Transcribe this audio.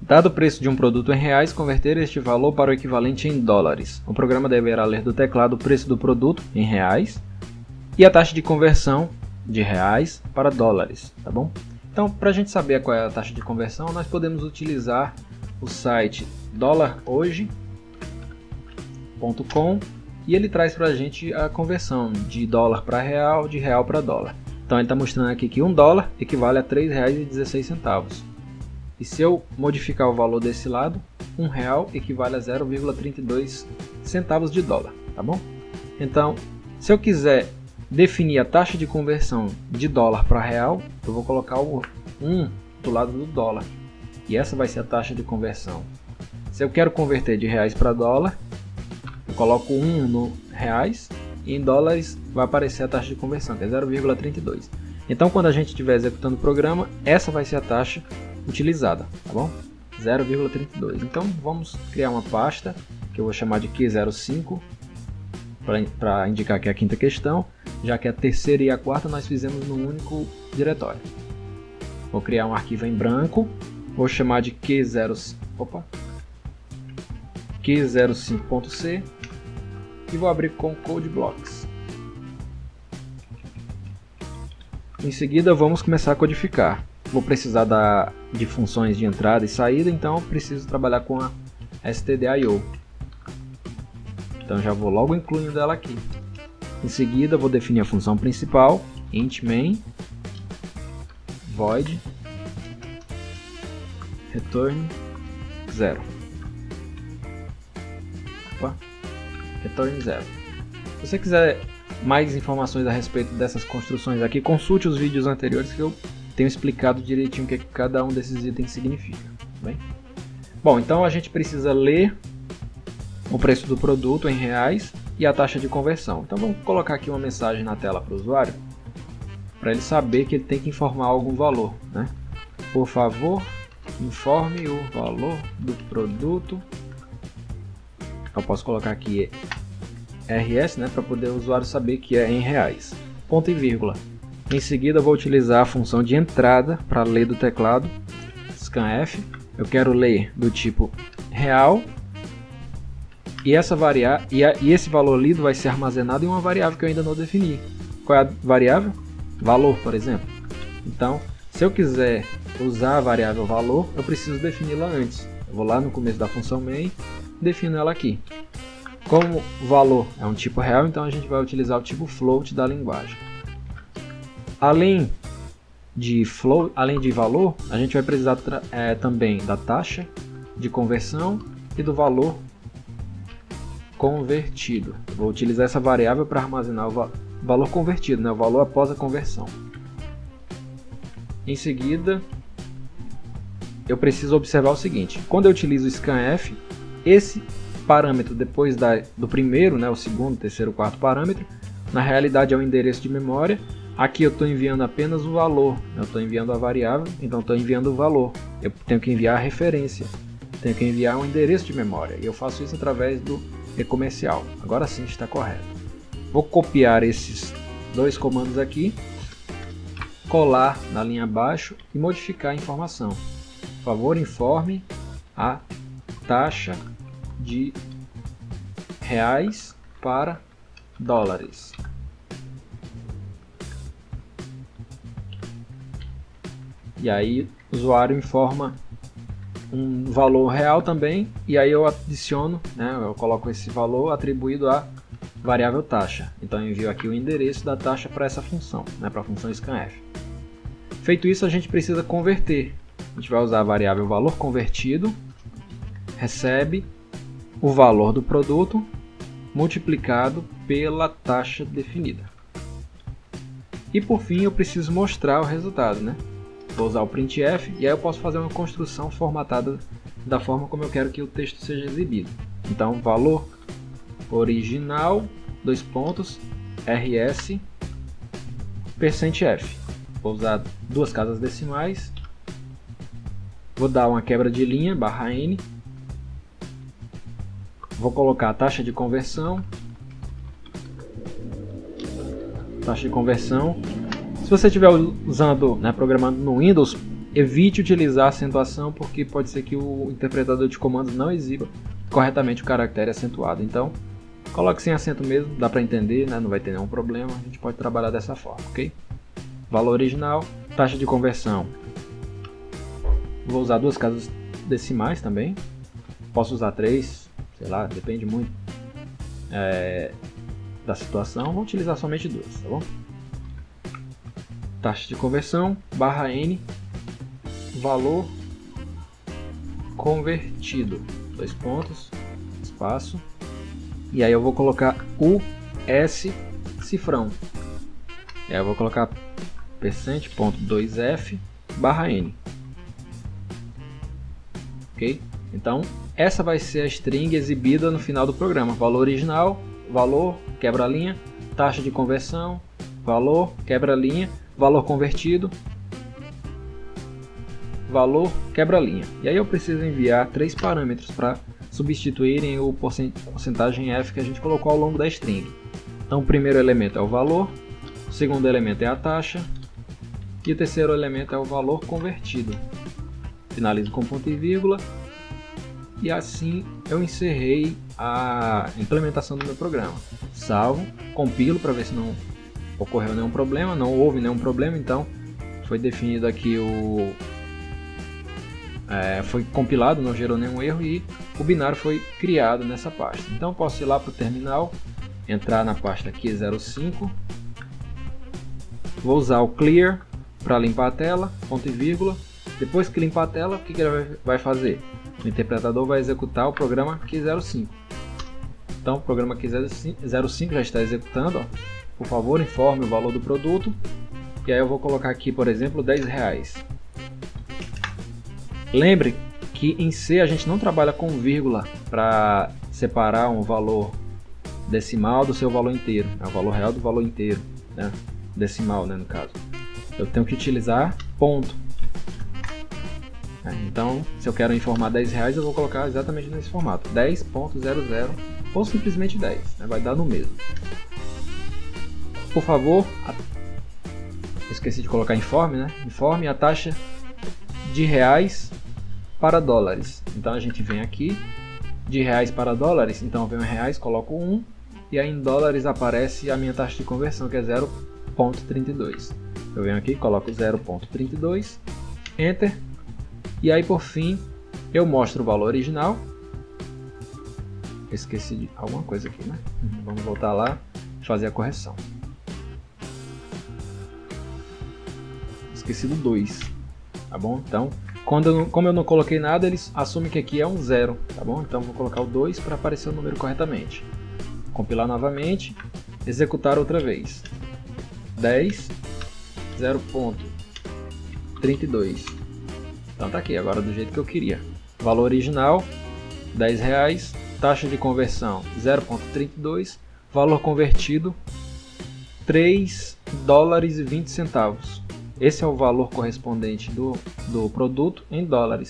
Dado o preço de um produto em reais, converter este valor para o equivalente em dólares. O programa deverá ler do teclado o preço do produto em reais e a taxa de conversão de reais para dólares, tá bom? Então, para a gente saber qual é a taxa de conversão, nós podemos utilizar o site dollarhoje.com e ele traz para a gente a conversão de dólar para real, de real para dólar. Então ele está mostrando aqui que $1 equivale a R$ 3,16. E se eu modificar o valor desse lado, R$1 equivale a 0,32 centavos de dólar, tá bom? Então, se eu quiser definir a taxa de conversão de dólar para real, eu vou colocar o 1 do lado do dólar. E essa vai ser a taxa de conversão. Se eu quero converter de reais para dólar, eu coloco 1 no reais e em dólares vai aparecer a taxa de conversão, que é 0,32. Então, quando a gente estiver executando o programa, essa vai ser a taxa utilizada, tá bom? 0,32. Então vamos criar uma pasta que eu vou chamar de Q05 para indicar que é a quinta questão, já que a terceira e a quarta nós fizemos num único diretório. Vou criar um arquivo em branco, vou chamar de Q05.c e vou abrir com CodeBlocks. Em seguida vamos começar a codificar. Vou precisar de funções de entrada e saída, então eu preciso trabalhar com a stdio. Então já vou logo incluindo ela aqui. Em seguida vou definir a função principal, int main void return 0. Return 0. Se você quiser mais informações a respeito dessas construções aqui, consulte os vídeos anteriores que eu tenho explicado direitinho o que cada um desses itens significa. Bem? Bom, então a gente precisa ler o preço do produto em reais e a taxa de conversão. Então vamos colocar aqui uma mensagem na tela para o usuário, para ele saber que ele tem que informar algum valor, né? Por favor, informe o valor do produto. Eu posso colocar aqui RS, né, para poder o usuário saber que é em reais. Ponto e vírgula. Em seguida vou utilizar a função de entrada para ler do teclado, scanf. Eu quero ler do tipo real e esse valor lido vai ser armazenado em uma variável que eu ainda não defini. Qual é a variável? Valor, por exemplo. Então, se eu quiser usar a variável valor, eu preciso defini-la antes. Eu vou lá no começo da função main, defino ela aqui. Como valor é um tipo real, então a gente vai utilizar o tipo float da linguagem. Além de valor, a gente vai precisar também da taxa de conversão e do valor convertido. Eu vou utilizar essa variável para armazenar o valor convertido, né? O valor após a conversão. Em seguida, eu preciso observar o seguinte: quando eu utilizo o scanf, esse parâmetro depois do primeiro, né, o segundo, terceiro, quarto parâmetro, na realidade é o endereço de memória. Aqui eu estou enviando apenas o valor, eu estou enviando a variável, então estou enviando o valor. Eu tenho que enviar a referência, tenho que enviar um endereço de memória, e eu faço isso através do e-comercial. Agora sim está correto. Vou copiar esses dois comandos aqui, colar na linha abaixo e modificar a informação. Por favor, informe a taxa de reais para dólares. E aí o usuário informa um valor real também, e aí eu adiciono, né, eu coloco esse valor atribuído à variável taxa. Então eu envio aqui o endereço da taxa para essa função, né, para a função scanf. Feito isso, a gente precisa converter. A gente vai usar a variável valor convertido, recebe o valor do produto multiplicado pela taxa definida. E por fim eu preciso mostrar o resultado, né? Vou usar o printf e aí eu posso fazer uma construção formatada da forma como eu quero que o texto seja exibido. Então, valor original, dois pontos, rs, %f. Vou usar duas casas decimais, vou dar uma quebra de linha, /n, vou colocar a taxa de conversão, Se você estiver usando, né, programando no Windows, evite utilizar acentuação, porque pode ser que o interpretador de comandos não exiba corretamente o caractere acentuado. Então, coloque sem acento mesmo, dá para entender, né? Não vai ter nenhum problema, a gente pode trabalhar dessa forma, ok? Valor original, taxa de conversão. Vou usar 2 casas decimais também, posso usar 3, sei lá, depende muito da situação, vou utilizar somente 2, tá bom? Taxa de conversão, barra N, valor convertido, 2 pontos, espaço, e aí eu vou colocar o S cifrão, e aí eu vou colocar %.2f barra N, ok? Então essa vai ser a string exibida no final do programa, valor original, valor, quebra-linha, taxa de conversão, valor, quebra-linha, valor convertido, valor, quebra-linha. E aí eu preciso enviar 3 parâmetros para substituírem o porcentagem f que a gente colocou ao longo da string. Então o primeiro elemento é o valor, o segundo elemento é a taxa e o terceiro elemento é o valor convertido. Finalizo com ponto e vírgula e assim eu encerrei a implementação do meu programa. Salvo, compilo para ver se não ocorreu nenhum problema, não houve nenhum problema, então foi definido aqui foi compilado, não gerou nenhum erro e o binário foi criado nessa pasta. Então posso ir lá para o terminal, entrar na pasta aqui 05, vou usar o clear para limpar a tela, ponto e vírgula. Depois que limpar a tela, o que ele vai fazer? O interpretador vai executar o programa Q05. Então o programa Q05 já está executando, ó. Por favor, informe o valor do produto. E aí eu vou colocar aqui, por exemplo, R$10. Lembre que em C a gente não trabalha com vírgula para separar um valor decimal do seu valor inteiro. É o valor real do valor inteiro, né? Decimal, né, no caso. Eu tenho que utilizar ponto. Então, se eu quero informar R$10, eu vou colocar exatamente nesse formato, 10.00 ou simplesmente 10, né? Vai dar no mesmo. Por favor, esqueci de colocar informe, né? Informe a taxa de reais para dólares. Então a gente vem aqui, de reais para dólares, então eu venho em reais, coloco 1, e aí em dólares aparece a minha taxa de conversão, que é 0.32. Eu venho aqui, coloco 0.32, Enter, e aí por fim eu mostro o valor original. Esqueci de alguma coisa aqui, né? Vamos voltar lá e fazer a correção. Esqueci do 2, tá bom? Então, como eu não coloquei nada, eles assumem que aqui é um 0, tá bom? Então vou colocar o 2 para aparecer o número corretamente. Compilar novamente, executar outra vez. 10, 0.32. Então tá aqui, agora do jeito que eu queria. Valor original, R$10, taxa de conversão 0.32, valor convertido $3,20. Esse é o valor correspondente do produto em dólares.